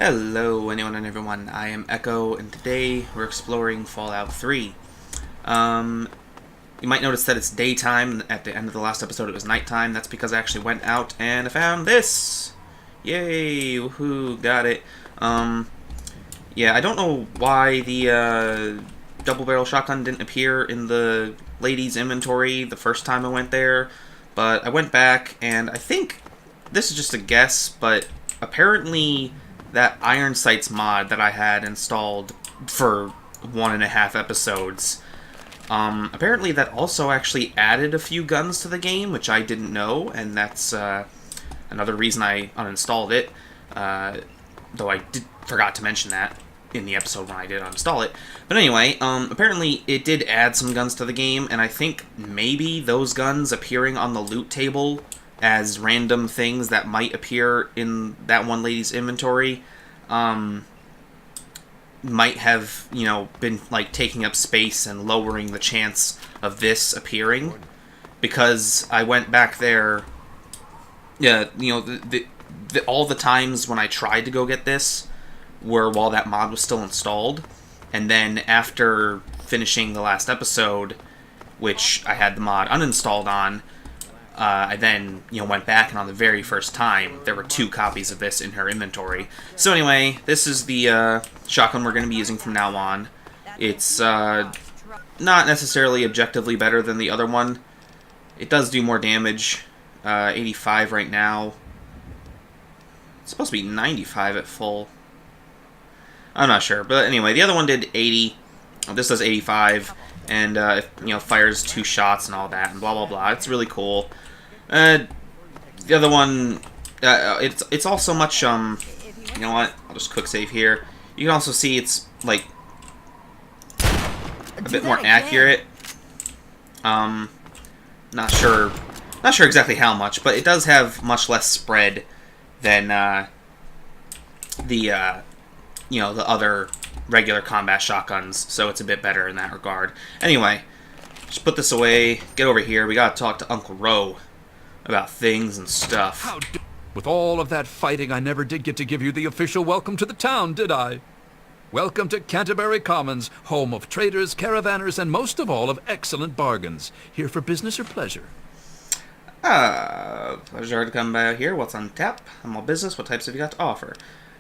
Hello, anyone and everyone. I am Echo, and today we're exploring Fallout 3. You might notice that it's daytime. At the end of the last episode, it was nighttime. That's because I actually went out and I found this! Yay! Woohoo! Got it. Yeah, I don't know why the double-barrel shotgun didn't appear in the ladies' inventory the first time I went there, but I went back, and I think, this is just a guess, but apparently that Iron Sights mod that I had installed for 1.5 episodes, apparently that also actually added a few guns to the game, which I didn't know, and that's another reason I uninstalled it, though I forgot to mention that in the episode when I did uninstall it. But anyway, apparently it did add some guns to the game, and I think maybe those guns appearing on the loot table as random things that might appear in that one lady's inventory might have, been, like, taking up space and lowering the chance of this appearing. Because I went back there, yeah, all the times when I tried to go get this were while that mod was still installed. And then after finishing the last episode, which I had the mod uninstalled on, I then, went back, and on the very first time, there were 2 copies of this in her inventory. So anyway, this is the shotgun we're going to be using from now on. It's not necessarily objectively better than the other one. It does do more damage. 85 right now. It's supposed to be 95 at full. I'm not sure, but anyway, the other one did 80. This does 85, and fires 2 shots and all that, and blah blah blah. It's really cool. The other one, it's also much, you know what, I'll just quick save here. You can also see it's, like, a bit more accurate. Not sure exactly how much, but it does have much less spread than, the other regular combat shotguns, so it's a bit better in that regard. Anyway, just put this away, get over here, we gotta talk to Uncle Ro about things and stuff. With all of that fighting, I never did get to give you the official welcome to the town, did I? Welcome to Canterbury Commons, home of traders, caravanners, and most of all, of excellent bargains. Here for business or pleasure? Pleasure to come by here. What's on tap? I'm all business. What types have you got to offer?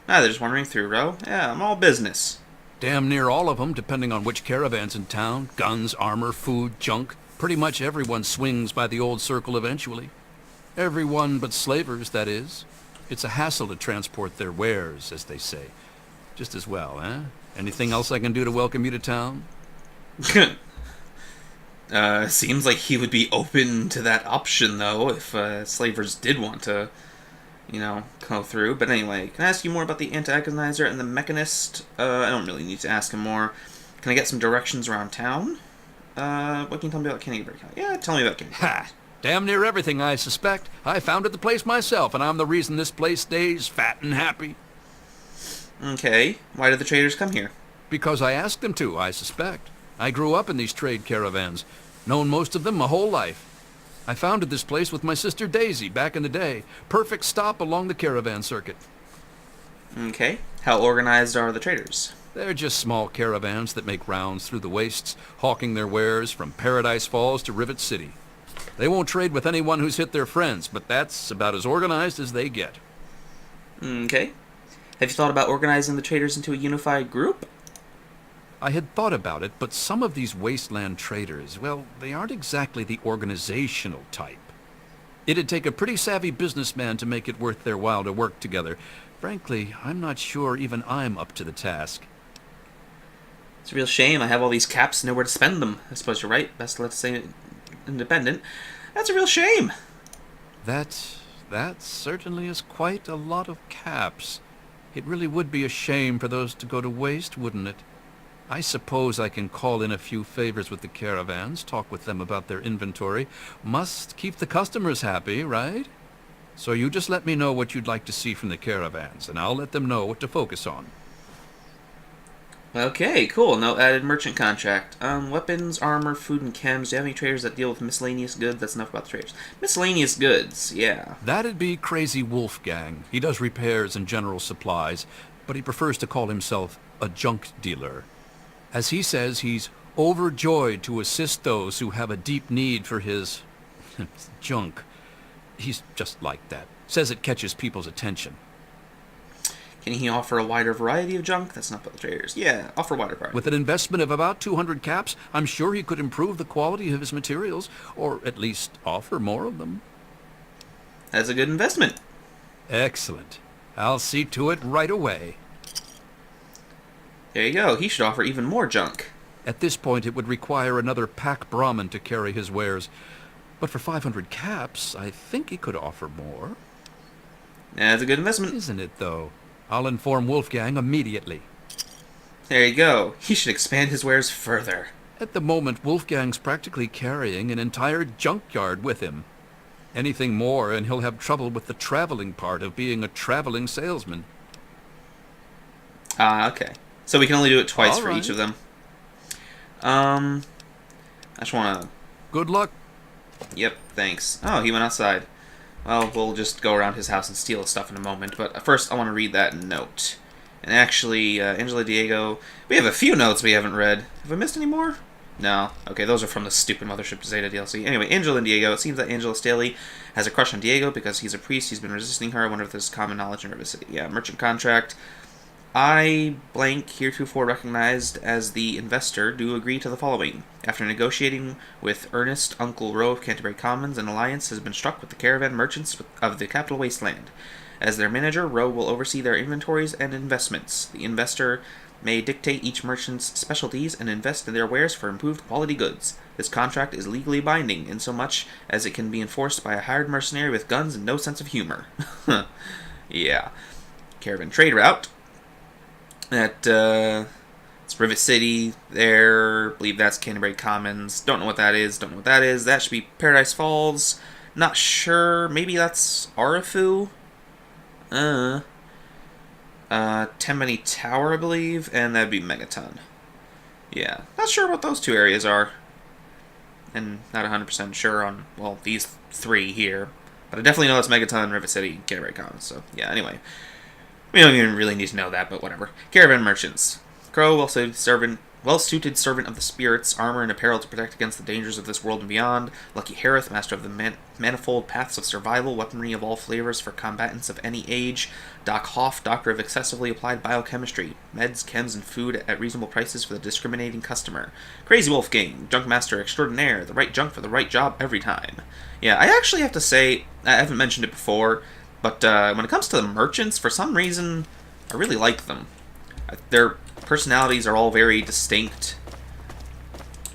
They're just wandering through, Ro. Yeah, I'm all business. Damn near all of them, depending on which caravan's in town. Guns, armor, food, junk. Pretty much everyone swings by the old circle eventually. Everyone but slavers, that is. It's a hassle to transport their wares, as they say. Just as well, eh? Anything else I can do to welcome you to town? Seems like he would be open to that option, though, if slavers did want to, go through. But anyway, can I ask you more about the Antagonizer and the Mechanist? I don't really need to ask him more. Can I get some directions around town? What can you tell me about Canterbury Commons? Yeah, tell me about Canterbury. Ha! Damn near everything, I suspect. I founded the place myself, and I'm the reason this place stays fat and happy. Okay. Why did the traders come here? Because I asked them to, I suspect. I grew up in these trade caravans. Known most of them my whole life. I founded this place with my sister Daisy back in the day. Perfect stop along the caravan circuit. Okay. How organized are the traders? They're just small caravans that make rounds through the wastes, hawking their wares from Paradise Falls to Rivet City. They won't trade with anyone who's hit their friends, but that's about as organized as they get. Okay. Have you thought about organizing the traders into a unified group? I had thought about it, but some of these wasteland traders, well, they aren't exactly the organizational type. It'd take a pretty savvy businessman to make it worth their while to work together. Frankly, I'm not sure even I'm up to the task. It's a real shame. I have all these caps and nowhere to spend them. I suppose you're right. Best let's say independent. That's a real shame. That certainly is quite a lot of caps. It really would be a shame for those to go to waste, wouldn't it? I suppose I can call in a few favors with the caravans, talk with them about their inventory. Must keep the customers happy, right? So you just let me know what you'd like to see from the caravans, and I'll let them know what to focus on. Okay, cool. No added merchant contract. Weapons, armor, food, and chems. Do you have any traders that deal with miscellaneous goods? That's enough about the traders. Miscellaneous goods, yeah. That'd be Crazy Wolfgang. He does repairs and general supplies. but he prefers to call himself a junk dealer. As he says, he's overjoyed to assist those who have a deep need for his junk. He's just like that. Says it catches people's attention. Can he offer a wider variety of junk? That's not for the traders. Yeah, offer wider variety. With an investment of about 200 caps, I'm sure he could improve the quality of his materials, or at least offer more of them. That's a good investment. Excellent. I'll see to it right away. There you go. He should offer even more junk. At this point, it would require another pack Brahmin to carry his wares. But for 500 caps, I think he could offer more. That's a good investment. Isn't it, though? I'll inform Wolfgang immediately. There you go. He should expand his wares further. At the moment, Wolfgang's practically carrying an entire junkyard with him. Anything more, and he'll have trouble with the traveling part of being a traveling salesman. Okay. So we can only do it twice All for right. each of them. I just want to... Good luck. Yep, thanks. Oh, he went outside. Well, we'll just go around his house and steal his stuff in a moment, but first I want to read that note. And actually, Angela Diego... We have a few notes we haven't read. Have I missed any more? No. Okay, those are from the stupid Mothership Zeta DLC. Anyway, Angela and Diego. It seems that Angela Staley has a crush on Diego because he's a priest. He's been resisting her. I wonder if there's common knowledge in River City. Yeah, merchant contract. I, blank, heretofore recognized as the investor, do agree to the following. After negotiating with Ernest, Uncle Rowe of Canterbury Commons, an alliance has been struck with the caravan merchants of the Capitol Wasteland. As their manager, Rowe will oversee their inventories and investments. The investor may dictate each merchant's specialties and invest in their wares for improved quality goods. This contract is legally binding, insomuch as it can be enforced by a hired mercenary with guns and no sense of humor. Yeah. Caravan trade route. It's Rivet City there. I believe that's Canterbury Commons. Don't know what that is. That should be Paradise Falls. Not sure. Maybe that's Arifu. Temani Tower, I believe. And that'd be Megaton. Yeah. Not sure what those two areas are. And not 100% sure on, well, these three here. But I definitely know it's Megaton, Rivet City, Canterbury Commons. So, yeah, anyway. We don't even really need to know that, but whatever. Caravan merchants. Crow, well-suited servant of the spirits, armor and apparel to protect against the dangers of this world and beyond. Lucky Harith, master of the manifold paths of survival, weaponry of all flavors for combatants of any age. Doc Hoff, doctor of excessively applied biochemistry. Meds, chems, and food at reasonable prices for the discriminating customer. Crazy Wolf Gang, junk master extraordinaire, the right junk for the right job every time. Yeah, I actually have to say, I haven't mentioned it before, but when it comes to the merchants, for some reason, I really like them. Their personalities are all very distinct.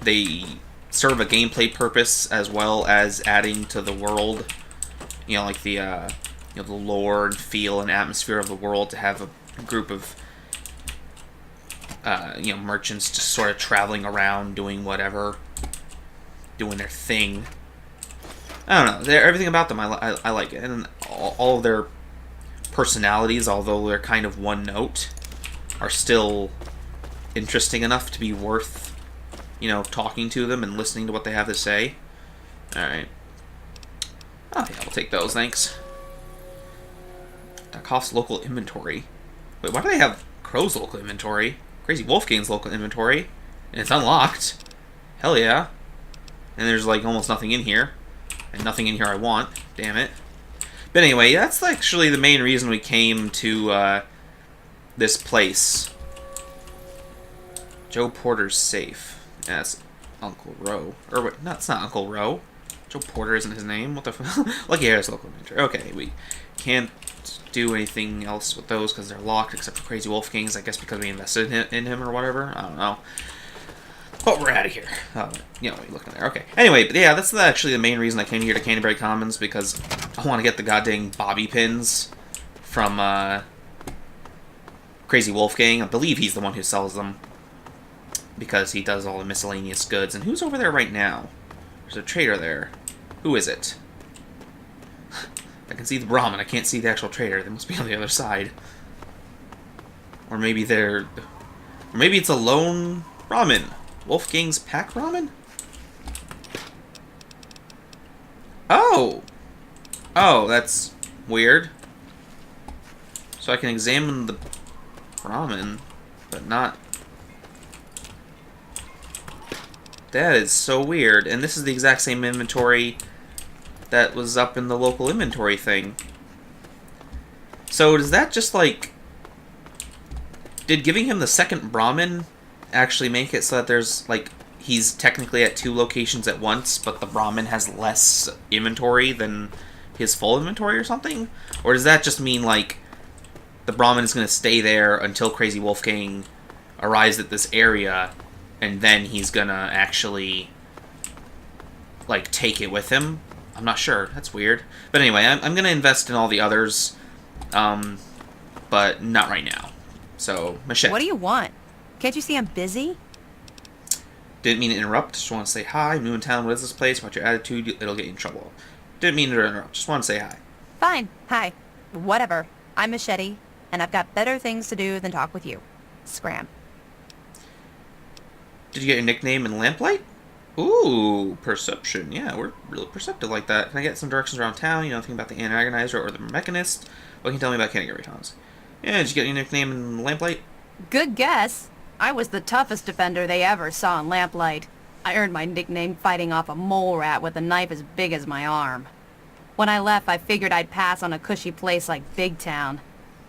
They serve a gameplay purpose as well as adding to the world. You know, like the the lore and feel and atmosphere of the world, to have a group of merchants just sort of traveling around doing whatever, doing their thing. I don't know. Everything about them, I like it. And all of their personalities, although they're kind of one note, are still interesting enough to be worth, talking to them and listening to what they have to say. Alright. Oh, yeah, I'll take those, thanks. Hoff's local inventory. Wait, why do they have Crow's local inventory? Crazy Wolfgang's local inventory. And it's unlocked. Hell yeah. And there's, almost nothing in here. And nothing in here I want. Damn it. But anyway, that's actually the main reason we came to this place. Joe Porter's safe. Yeah, that's Uncle Rowe. Or wait, no, it's not Uncle Rowe. Joe Porter isn't his name. What the f... Lucky Harris local inventory. Okay, we can't do anything else with those because they're locked, except for Crazy Wolfgang's, I guess because we invested in him or whatever. I don't know. But we're out of here. Oh, you're looking there. Okay. Anyway, but yeah, that's actually the main reason I came here to Canterbury Commons, because I want to get the goddamn bobby pins from Crazy Wolfgang. I believe he's the one who sells them, because he does all the miscellaneous goods. And who's over there right now? There's a trader there. Who is it? I can see the Brahmin. I can't see the actual trader. They must be on the other side. Or maybe they're... Or maybe it's a lone Brahmin. Wolfgang's pack ramen? Oh! Oh, that's weird. So I can examine the ramen, but not... That is so weird. And this is the exact same inventory that was up in the local inventory thing. So does that just, like... Did giving him the second Brahmin actually make it so that there's, like, he's technically at 2 locations at once, but the Brahmin has less inventory than his full inventory or something? Or does that just mean, like, the Brahmin is going to stay there until Crazy Wolfgang arrives at this area, and then he's going to actually, like, take it with him? I'm not sure. That's weird. But anyway, I'm going to invest in all the others, but not right now. So, Machete. What do you want? Can't you see I'm busy? Didn't mean to interrupt. Just want to say hi. I'm new in town. What is this place? What's your attitude? It'll get you in trouble. Didn't mean to interrupt. Just want to say hi. Fine. Hi. Whatever. I'm Machete, and I've got better things to do than talk with you. Scram. Did you get your nickname in Lamplight? Ooh, perception. Yeah, we're really perceptive like that. Can I get some directions around town? You know, anything about the Antagonizer or the Mechanist? What can you tell me about Canterbury Commons? Yeah, did you get your nickname in Lamplight? Good guess. I was the toughest defender they ever saw in Lamplight. I earned my nickname fighting off a mole rat with a knife as big as my arm. When I left, I figured I'd pass on a cushy place like Big Town.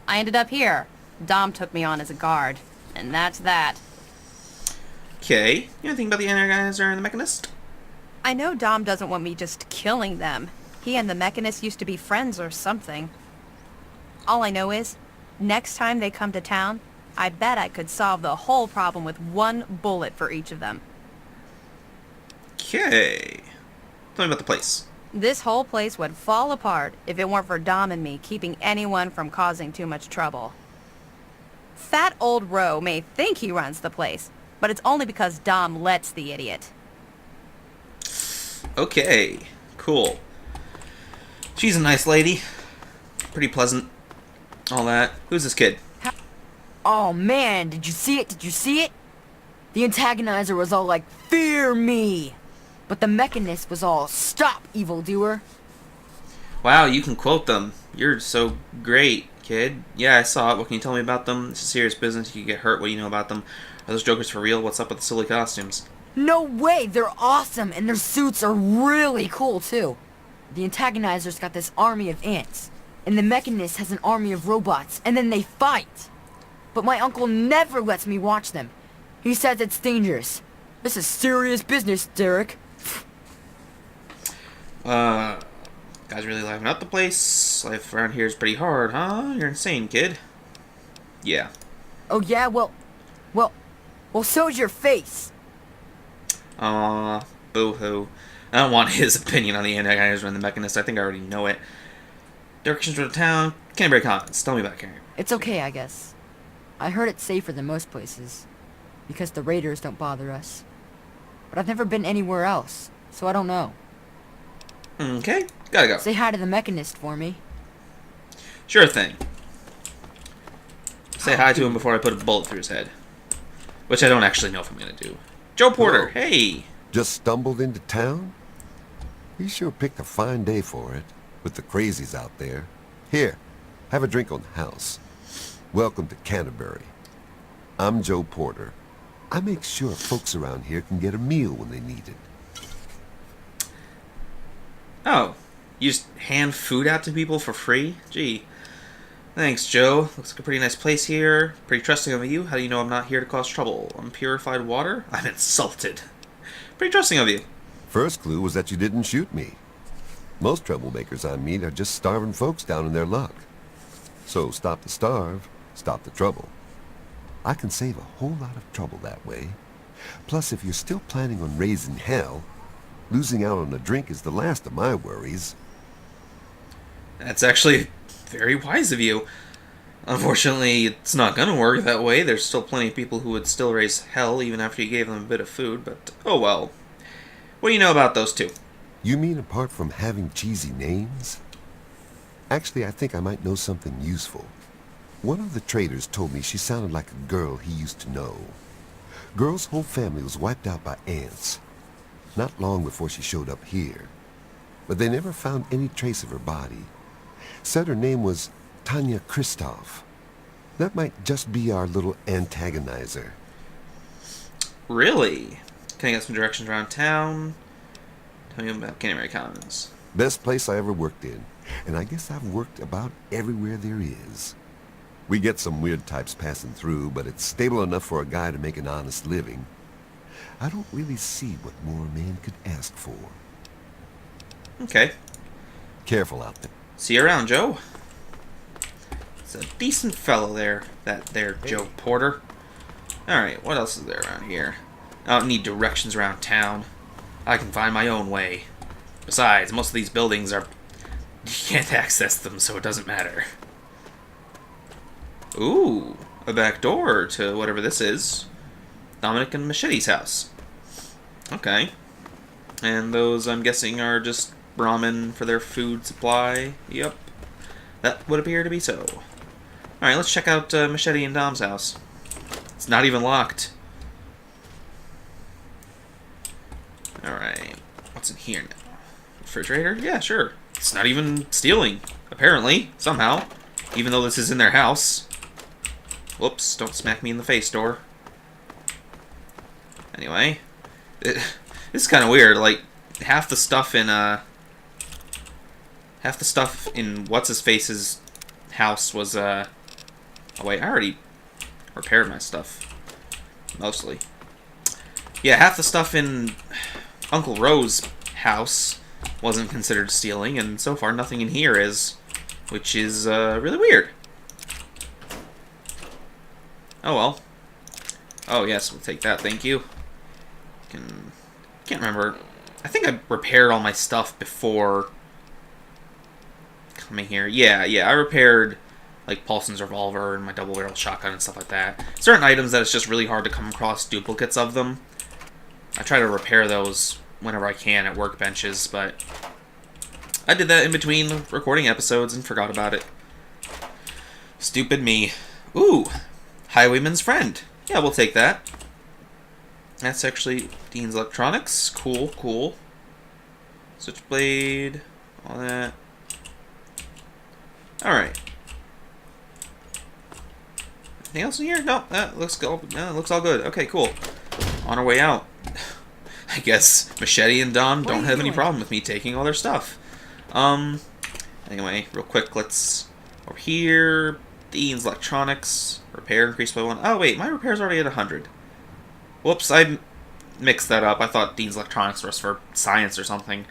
I ended up here. Dom took me on as a guard. And that's that. Okay. You know anything about the Antagonizer and the Mechanist? I know Dom doesn't want me just killing them. He and the Mechanist used to be friends or something. All I know is, next time they come to town, I bet I could solve the whole problem with 1 bullet for each of them. Okay. Tell me about the place. This whole place would fall apart if it weren't for Dom and me keeping anyone from causing too much trouble. Fat old Roe may think he runs the place, but it's only because Dom lets the idiot. Okay. Cool. She's a nice lady. Pretty pleasant. All that. Who's this kid? Oh man, did you see it? Did you see it? The Antagonizer was all like, "Fear me!" But the Mechanist was all, "Stop, evildoer!" Wow, you can quote them. You're so great, kid. Yeah, I saw it. What can you tell me about them? It's a serious business. You could get hurt. What do you know about them? Are those jokers for real? What's up with the silly costumes? No way, they're awesome, and their suits are really cool too. The Antagonizer's got this army of ants, and the Mechanist has an army of robots, and then they fight. But my uncle never lets me watch them. He says it's dangerous. This is serious business, Derek. Guys really liven up the place. Life around here is pretty hard, huh? You're insane, kid. Yeah. Oh yeah, well, so's your face. Aw, boo-hoo. I don't want his opinion on the Antagonizer and the Mechanist. I think I already know it. Directions to the town. Canterbury Commons. Tell me about Canterbury. It's okay, I guess. I heard it's safer than most places, because the raiders don't bother us. But I've never been anywhere else, so I don't know. Okay, gotta go. Say hi to the Mechanist for me. Sure thing. Say hi to him before I put a bullet through his head. Which I don't actually know if I'm gonna do. Joe Porter, Hello. hey! Just stumbled into town? You sure picked a fine day for it, with the crazies out there. Here, have a drink on the house. Welcome to Canterbury. I'm Joe Porter. I make sure folks around here can get a meal when they need it. Oh, you just hand food out to people for free? Gee. Thanks, Joe. Looks like a pretty nice place here. Pretty trusting of you. How do you know I'm not here to cause trouble? Unpurified water? I'm insulted. Pretty trusting of you. First clue was that you didn't shoot me. Most troublemakers I meet are just starving folks down in their luck. So stop the starve, stop the trouble. I can save a whole lot of trouble that way. Plus, if you're still planning on raising hell, losing out on a drink is the last of my worries. That's actually very wise of you. Unfortunately, it's not gonna work that way. There's still plenty of people who would still raise hell even after you gave them a bit of food, but oh well. What do you know about those two? You mean apart from having cheesy names? Actually, I think I might know something useful. One of the traders told me she sounded like a girl he used to know. Girl's whole family was wiped out by ants. Not long before she showed up here. But they never found any trace of her body. Said her name was Tanya Kristoff. That might just be our little antagonizer. Really? Can I get some directions around town? Tell me about Canterbury Commons. Best place I ever worked in. And I guess I've worked about everywhere there is. We get some weird types passing through, but it's stable enough for a guy to make an honest living. I don't really see what more a man could ask for. Okay. Careful out there. See you around, Joe. It's a decent fellow there, that there Joe Porter. Alright, what else is there around here? I don't need directions around town. I can find my own way. Besides, most of these buildings are... You can't access them, so it doesn't matter. Ooh, a back door to whatever this is. Dominic and Machete's house. Okay. And those, I'm guessing, are just ramen for their food supply. Yep. That would appear to be so. Alright, let's check out Machete and Dom's house. It's not even locked. Alright. What's in here now? Refrigerator? Yeah, sure. It's not even stealing, apparently, somehow. Even though this is in their house. Whoops, don't smack me in the face, door. Anyway. This is kind of weird, like, half the stuff in What's-His-Face's house was, Oh wait, I already repaired my stuff. Mostly. Yeah, half the stuff in Uncle Rose's house wasn't considered stealing, and so far nothing in here is. Which is, really weird. Oh well. Oh yes, we'll take that, thank you. Can't remember. I think I repaired all my stuff before coming here. Yeah, I repaired like Paulson's revolver and my double-barrel shotgun and stuff like that. Certain items that it's just really hard to come across duplicates of them. I try to repair those whenever I can at workbenches, but I did that in between recording episodes and forgot about it. Stupid me. Ooh, Highwayman's Friend. Yeah, we'll take that. That's actually Dean's Electronics. Cool, cool. Switchblade, all that. Alright. Anything else in here? No, that looks good. No, looks all good. Okay, cool. On our way out. I guess Machete and Dom don't have any problem with me taking all their stuff. Anyway, real quick, let's... Over here, Dean's Electronics. Repair increased by 1. Oh, wait, my repair's already at 100. Whoops, I mixed that up. I thought Dean's Electronics was for science or something.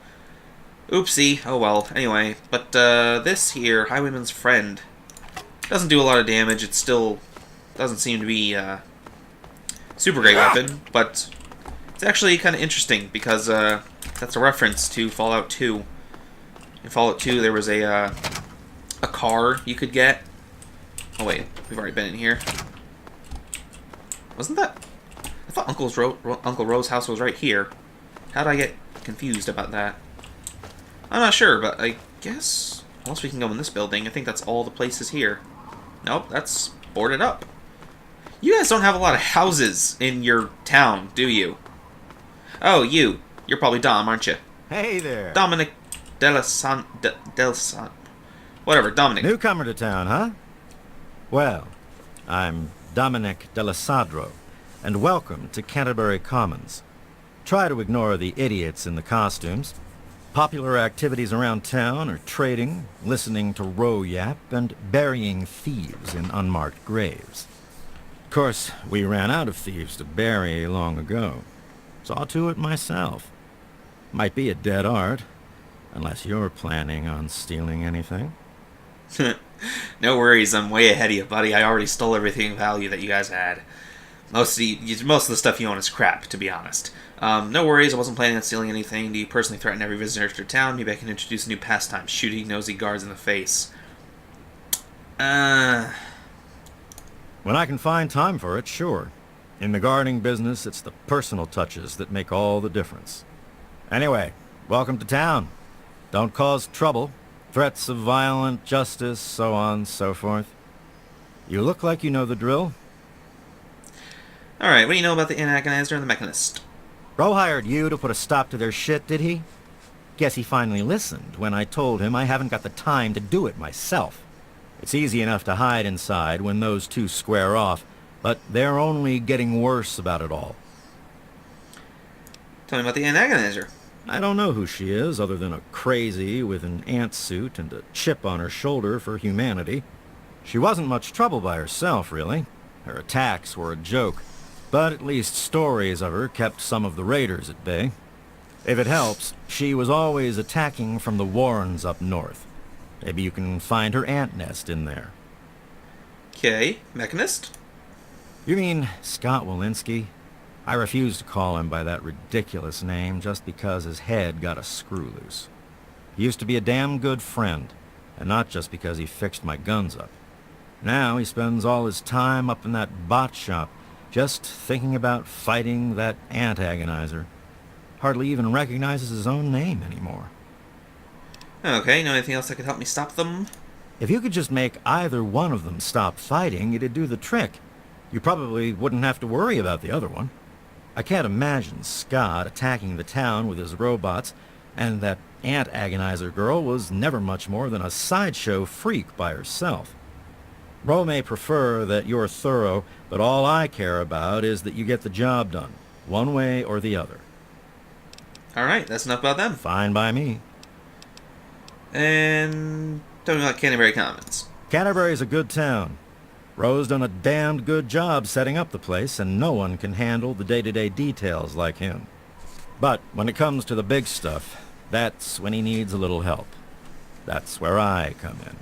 Oopsie. Oh well. Anyway, but this here, Highwayman's Friend, doesn't do a lot of damage. It still doesn't seem to be a super great weapon, but it's actually kind of interesting because that's a reference to Fallout 2. In Fallout 2, there was a car you could get. Oh wait, we've already been in here. Wasn't that? I thought Uncle Rose's house was right here. How did I get confused about that? I'm not sure, but I guess... Unless we can go in this building, I think that's all the places here. Nope, that's boarded up. You guys don't have a lot of houses in your town, do you? Oh, you. You're probably Dom, aren't you? Hey there. Dominic whatever, Dominic. Newcomer to town, huh? Well, I'm Dominic Delasadro, and welcome to Canterbury Commons. Try to ignore the idiots in the costumes. Popular activities around town are trading, listening to row yap, and burying thieves in unmarked graves. Of course, we ran out of thieves to bury long ago. Saw to it myself. Might be a dead art, unless you're planning on stealing anything. No worries, I'm way ahead of you, buddy. I already stole everything of value that you guys had. Most of the stuff you own is crap, to be honest. No worries, I wasn't planning on stealing anything. Do you personally threaten every visitor to town? Maybe I can introduce a new pastime, shooting nosy guards in the face. When I can find time for it, sure. In the guarding business, it's the personal touches that make all the difference. Anyway, welcome to town. Don't cause trouble. Threats of violent justice, so on, so forth. You look like you know the drill. Alright, what do you know about the Antagonizer and the Mechanist? Ro hired you to put a stop to their shit, did he? Guess he finally listened when I told him I haven't got the time to do it myself. It's easy enough to hide inside when those two square off, but they're only getting worse about it all. Tell me about the Antagonizer. I don't know who she is, other than a crazy with an ant suit and a chip on her shoulder for humanity. She wasn't much trouble by herself, really. Her attacks were a joke, but at least stories of her kept some of the raiders at bay. If it helps, she was always attacking from the warrens up north. Maybe you can find her ant nest in there. Okay, Mechanist? You mean Scott Walensky? I refuse to call him by that ridiculous name just because his head got a screw loose. He used to be a damn good friend, and not just because he fixed my guns up. Now he spends all his time up in that bot shop, just thinking about fighting that Antagonizer. Hardly even recognizes his own name anymore. Okay, know anything else that could help me stop them? If you could just make either one of them stop fighting, it'd do the trick. You probably wouldn't have to worry about the other one. I can't imagine Scott attacking the town with his robots, and that Antagonizer girl was never much more than a sideshow freak by herself. Ro may prefer that you're thorough, but all I care about is that you get the job done, one way or the other. Alright, that's enough about them. Fine by me. And tell me about Canterbury Commons. Canterbury's a good town. Ro's done a damned good job setting up the place, and no one can handle the day-to-day details like him. But when it comes to the big stuff, that's when he needs a little help. That's where I come in.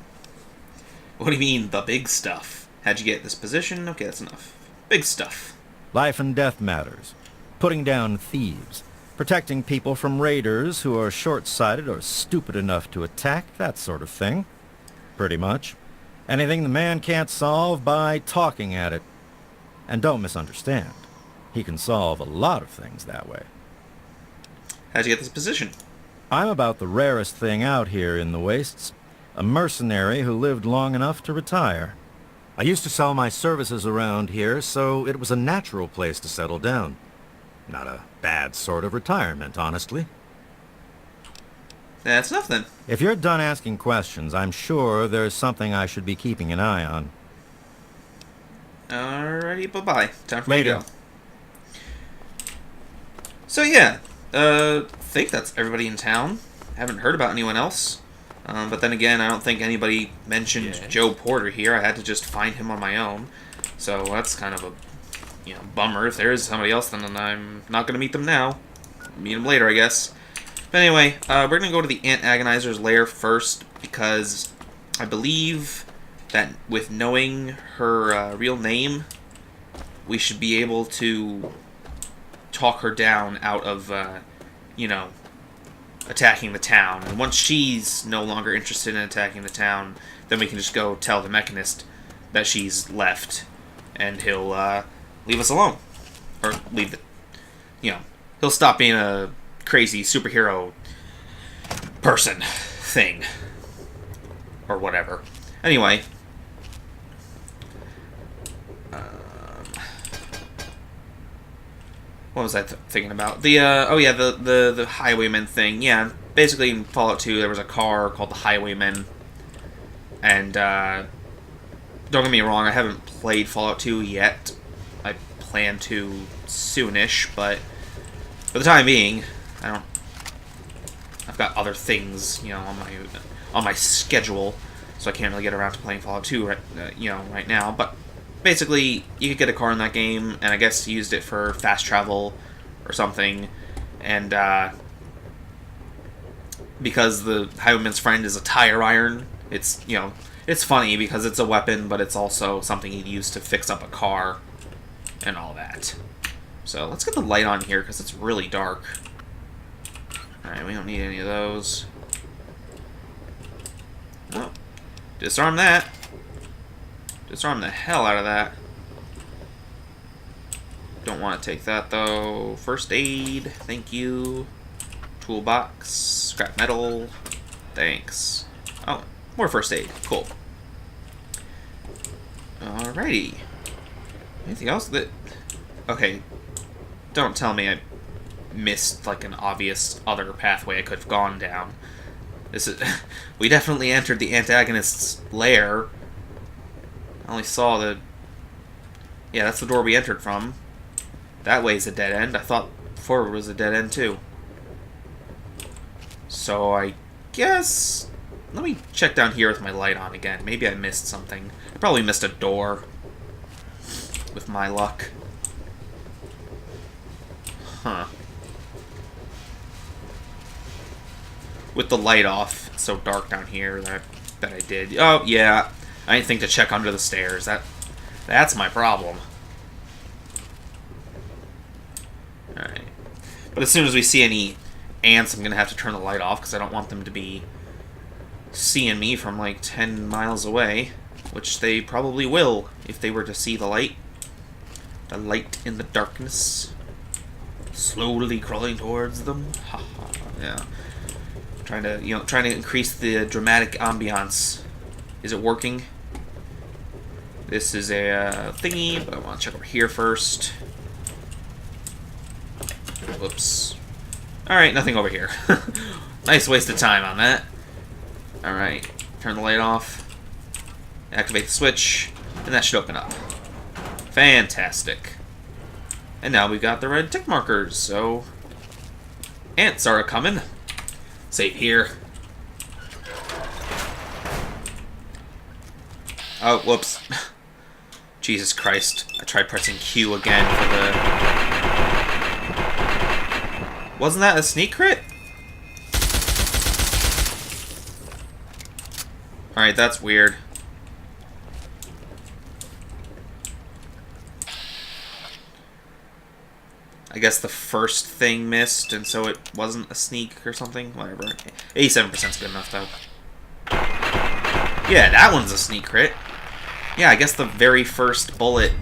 What do you mean, the big stuff? How'd you get this position? Okay, that's enough. Big stuff. Life and death matters. Putting down thieves. Protecting people from raiders who are short-sighted or stupid enough to attack, that sort of thing. Pretty much. Anything the man can't solve by talking at it. And don't misunderstand. He can solve a lot of things that way. How'd you get this position? I'm about the rarest thing out here in the wastes. A mercenary who lived long enough to retire. I used to sell my services around here, so it was a natural place to settle down. Not a bad sort of retirement, honestly. That's enough then. If you're done asking questions, I'm sure there's something I should be keeping an eye on. Alrighty, bye-bye. Time for Later. me to go. So yeah, think that's everybody in town. Haven't heard about anyone else. But then again, I don't think anybody mentioned Joe Porter here. I had to just find him on my own. So that's kind of a bummer. If there is somebody else, then I'm not going to meet them now. Meet them later, I guess. But anyway, we're going to go to the Antagonizer's lair first, because I believe that with knowing her real name, we should be able to talk her down out of, attacking the town. And once she's no longer interested in attacking the town, then we can just go tell the Mechanist that she's left, and he'll leave us alone. Or leave the... he'll stop being a crazy superhero person thing. Or whatever. Anyway. What was I thinking about? The Highwayman thing. Yeah, basically in Fallout 2 there was a car called the Highwayman. And, don't get me wrong, I haven't played Fallout 2 yet. I plan to soonish, but for the time being, I've got other things, on my schedule, so I can't really get around to playing Fallout 2 right now, but basically, you could get a car in that game, and I guess used it for fast travel or something, and because the Highwayman's friend is a tire iron, it's funny because it's a weapon, but it's also something you'd use to fix up a car and all that. So let's get the light on here because it's really dark. Alright, we don't need any of those. Oh, disarm that. Disarm the hell out of that. Don't want to take that though. First aid, thank you. Toolbox, scrap metal, thanks. Oh, more first aid, cool. Alrighty. Anything else that... Okay, don't tell me I missed like an obvious other pathway I could have gone down. This is... We definitely entered the Antagonists Lair I only saw the... Yeah, that's the door we entered from. That way's a dead end. I thought forward was a dead end, too. So I guess... Let me check down here with my light on again. Maybe I missed something. I probably missed a door. With my luck. Huh. With the light off, it's so dark down here that I did. Oh, yeah. I didn't think to check under the stairs. That's my problem. Alright. But as soon as we see any ants, I'm going to have to turn the light off because I don't want them to be seeing me from like 10 miles away. Which they probably will if they were to see the light. The light in the darkness. Slowly crawling towards them. Ha ha. Yeah. Trying to increase the dramatic ambiance. Is it working? This is a thingy, but I want to check over here first. Whoops. Alright, nothing over here. Nice waste of time on that. Alright, turn the light off. Activate the switch, and that should open up. Fantastic. And now we've got the red tick markers, so... Ants are a-coming. Save here. Oh, whoops. Jesus Christ. I tried pressing Q again for the... Wasn't that a sneak crit? Alright, that's weird. I guess the first thing missed, and so it wasn't a sneak or something. Whatever. 87%'s good enough, though. Yeah, that one's a sneak crit. Yeah, I guess the very first bullet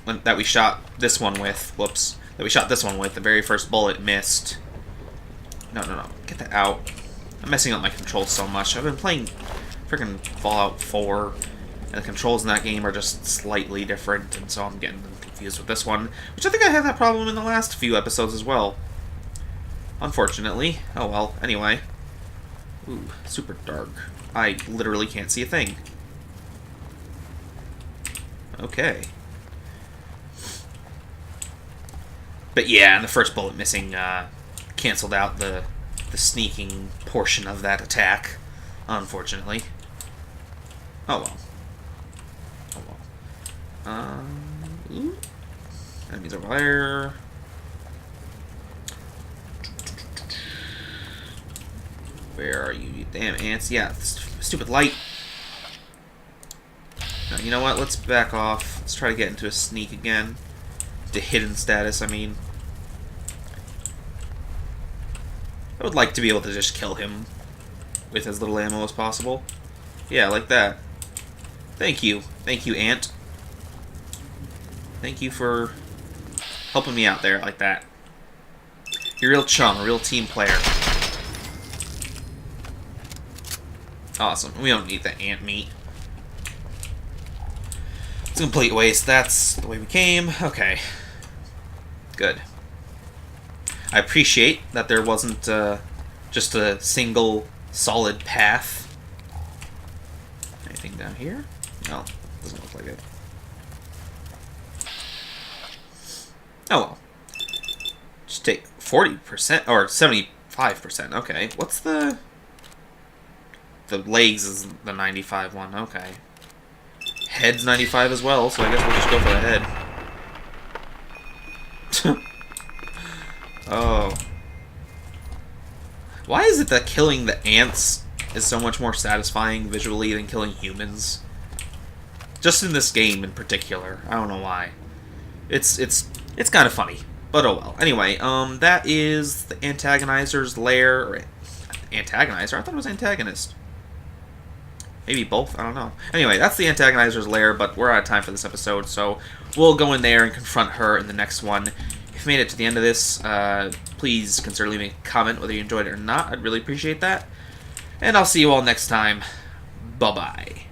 that we shot this one with... Whoops. That we shot this one with, the very first bullet missed. No. Get that out. I'm messing up my controls so much. I've been playing freaking Fallout 4, and the controls in that game are just slightly different, and so I'm getting confused with this one, which I think I had that problem in the last few episodes as well. Unfortunately. Oh well. Anyway. Ooh, super dark. I literally can't see a thing. Okay. But yeah, and the first bullet missing canceled out the sneaking portion of that attack, unfortunately. Oh well. Ooh. Enemies over there. Where are you, you damn ants? Yeah, stupid light. Now, you know what? Let's back off. Let's try to get into a sneak again. To hidden status, I mean. I would like to be able to just kill him with as little ammo as possible. Yeah, like that. Thank you. Thank you, ant. Thank you for helping me out there like that. You're a real chum, a real team player. Awesome. We don't need the ant meat. It's a complete waste. That's the way we came. Okay. Good. I appreciate that there wasn't just a single solid path. Anything down here? No. Doesn't look like it. Oh well. Just take 40% or 75%. Okay. What's the legs is the 95 one. Okay. Head's 95 as well, so I guess we'll just go for the head. Oh. Why is it that killing the ants is so much more satisfying visually than killing humans? Just in this game in particular. I don't know why. It's kind of funny, but oh well. Anyway, that is the Antagonizer's Lair, or Antagonizer? I thought it was Antagonist. Maybe both, I don't know. Anyway, that's the Antagonizer's Lair, but we're out of time for this episode, so we'll go in there and confront her in the next one. If you made it to the end of this, please consider leaving a comment whether you enjoyed it or not. I'd really appreciate that. And I'll see you all next time. Bye-bye.